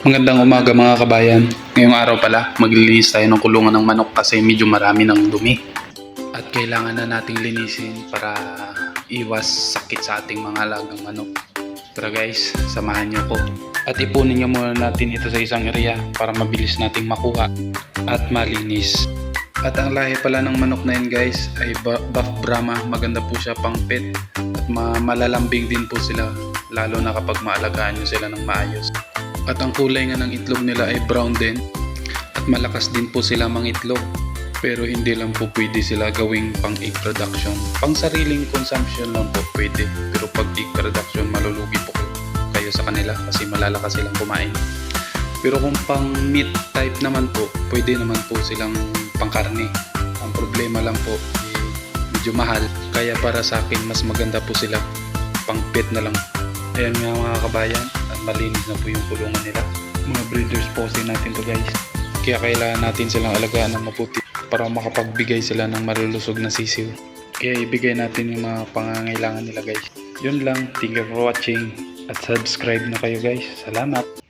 Magandang umaga mga kabayan. Ngayong araw pala, maglilinis tayo ng kulungan ng manok kasi medyo marami ng dumi. At kailangan na nating linisin para iwas sakit sa ating mga alagang manok. Tara guys, samahan niyo ko. At ipunin niyo muna natin ito sa isang area para mabilis nating makuha at malinis. At ang lahi pala ng manok na yun guys ay Buff Brahma. Maganda po siya pang pet at malalambing din po sila lalo na kapag maalagaan nyo sila ng maayos. At ang kulay nga ng itlog nila ay brown din at malakas din po sila mangitlog. Pero hindi lang po pwede sila gawing pang egg production. Pang sariling consumption lang po pwede. Pero pag egg production malulugi po kayo sa kanila kasi malalakas silang kumain. Pero kung pang meat type naman po, pwede naman po silang pang karne. Ang problema lang po medyo mahal. Kaya para sa akin mas maganda po sila pang pet na lang. Ayan nga mga kabayan, at malinis na po yung kulungan nila. Mga breeders posting natin to guys. Kaya kailangan natin silang alagaan ng mabuti para makapagbigay sila ng malulusog na sisiw. Kaya ibigay natin yung mga pangangailangan nila guys. Yun lang, thank you for watching at subscribe na kayo guys. Salamat!